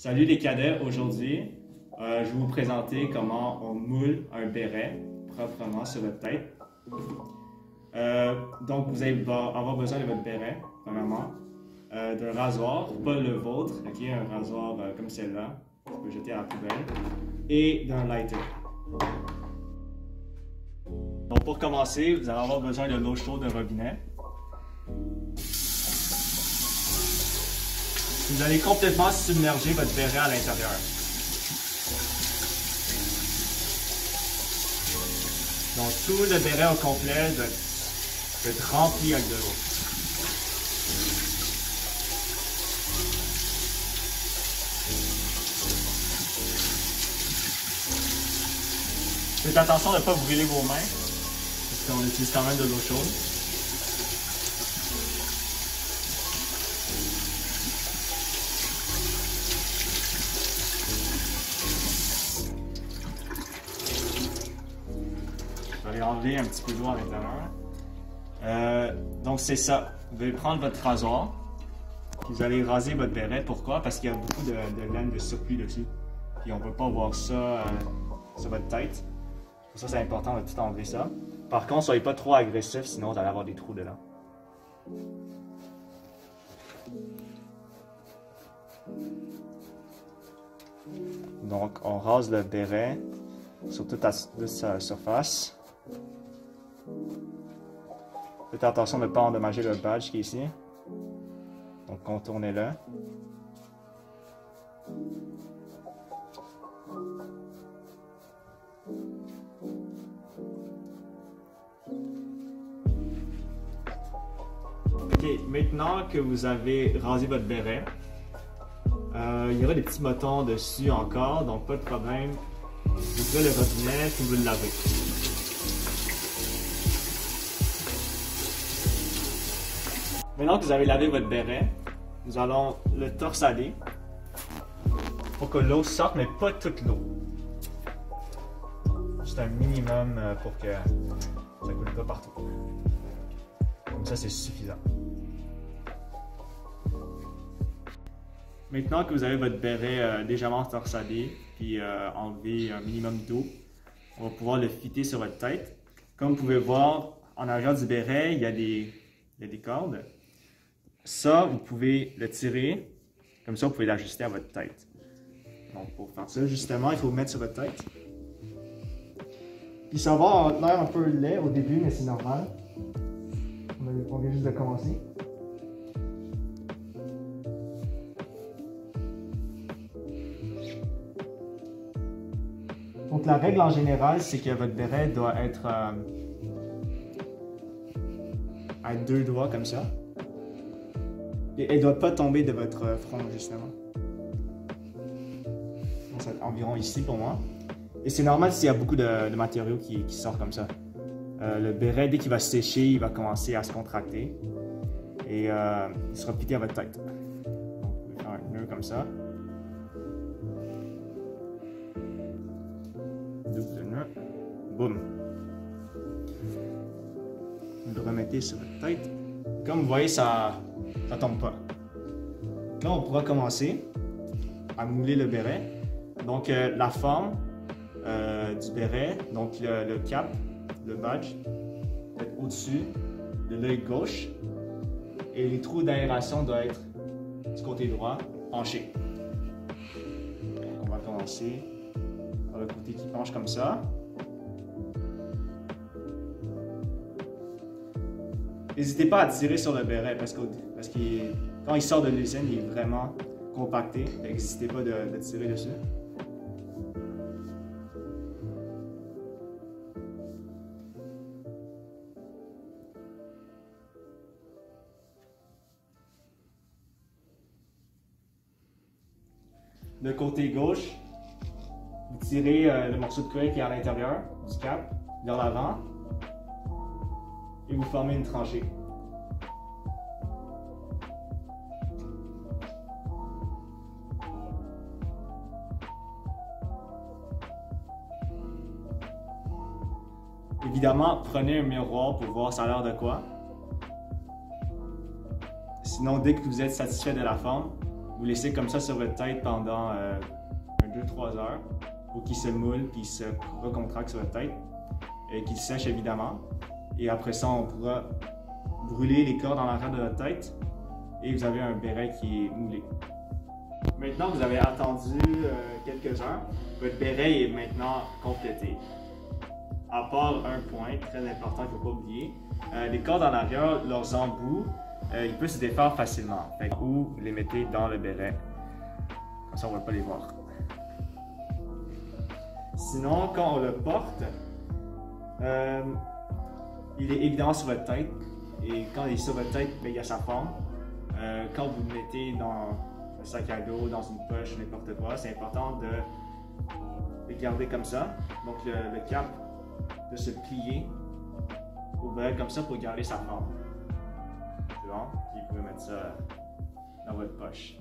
Salut les cadets, aujourd'hui, je vais vous présenter comment on moule un béret proprement sur votre tête. Donc vous allez avoir besoin de votre béret, premièrement, d'un rasoir, pas le vôtre, okay, un rasoir comme celle-là, que vous pouvez jeter à la poubelle, et d'un lighter. Donc pour commencer, vous allez avoir besoin de l'eau chaude de robinet. Vous allez complètement submerger votre béret à l'intérieur. Donc tout le béret au complet doit être rempli avec de l'eau. Faites attention de ne pas brûler vos mains, parce qu'on utilise quand même de l'eau chaude. Je vais enlever un petit peu d'eau à l'intérieur. Donc c'est ça. Vous allez prendre votre rasoir. Vous allez raser votre béret. Pourquoi? Parce qu'il y a beaucoup de laine de surplus dessus. Puis on ne peut pas voir ça sur votre tête. Pour ça, c'est important de tout enlever ça. Par contre, soyez pas trop agressif, sinon vous allez avoir des trous dedans. Donc on rase le béret sur toute sa surface. Faites attention de ne pas endommager le badge qui est ici. Donc contournez-le. Ok, maintenant que vous avez rasé votre béret, il y aura des petits boutons dessus encore, donc pas de problème. Vous ouvrez le robinet et vous le lavez. Maintenant que vous avez lavé votre béret, nous allons le torsader pour que l'eau sorte, mais pas toute l'eau. Juste un minimum pour que ça ne coule pas partout. Comme ça, c'est suffisant. Maintenant que vous avez votre béret légèrement torsadé, puis enlevé un minimum d'eau, on va pouvoir le fitter sur votre tête. Comme vous pouvez voir, en arrière du béret, il y a des cordes. Ça, vous pouvez le tirer, comme ça vous pouvez l'ajuster à votre tête. Donc pour faire ça, justement, il faut le mettre sur votre tête. Puis ça va avoir l'air un peu laid au début, mais c'est normal. On vient juste de commencer. Donc la règle en général, c'est que votre béret doit être à deux doigts comme ça. Et elle ne doit pas tomber de votre front, justement. Donc, c'est environ ici pour moi. Et c'est normal s'il y a beaucoup de matériaux qui sortent comme ça. Le béret, dès qu'il va sécher, il va commencer à se contracter. Et il sera piqué à votre tête. Donc, vous pouvez faire un nœud comme ça. Double nœud. Boum. Vous le remettez sur votre tête. Comme vous voyez, ça tombe pas. Là, on pourra commencer à mouler le béret. Donc, la forme du béret, donc le cap, le badge, peut être au-dessus de l'œil gauche. Et les trous d'aération doivent être du côté droit, penchés. Donc, on va commencer par le côté qui penche comme ça. N'hésitez pas à tirer sur le béret parce que quand il sort de l'usine, il est vraiment compacté. N'hésitez pas de tirer dessus. De côté gauche, vous tirez le morceau de cuir qui est à l'intérieur du cap vers l'avant. Et vous formez une tranchée. Évidemment, prenez un miroir pour voir ça a l'air de quoi. Sinon, dès que vous êtes satisfait de la forme, Vous laissez comme ça sur votre tête pendant 2-3 heures pour qu'il se moule puis se recontracte sur votre tête et qu'il sèche évidemment. Et après ça, on pourra brûler les cordes en arrière de votre tête et vous avez un béret qui est moulé. Maintenant, vous avez attendu quelques heures. Votre béret est maintenant complété. À part un point très important qu'il ne faut pas oublier, les cordes en arrière, leurs embouts, ils peuvent se défaire facilement. Ou vous les mettez dans le béret. Comme ça, on ne va pas les voir. Sinon, quand on le porte, il est évidemment sur votre tête. Et quand il est sur votre tête, il y a sa forme. Quand vous le mettez dans un sac à dos, dans une poche, n'importe quoi, c'est important de le garder comme ça. Donc le cap de se plier au béret comme ça pour garder sa forme. C'est bon? Puis vous pouvez mettre ça dans votre poche.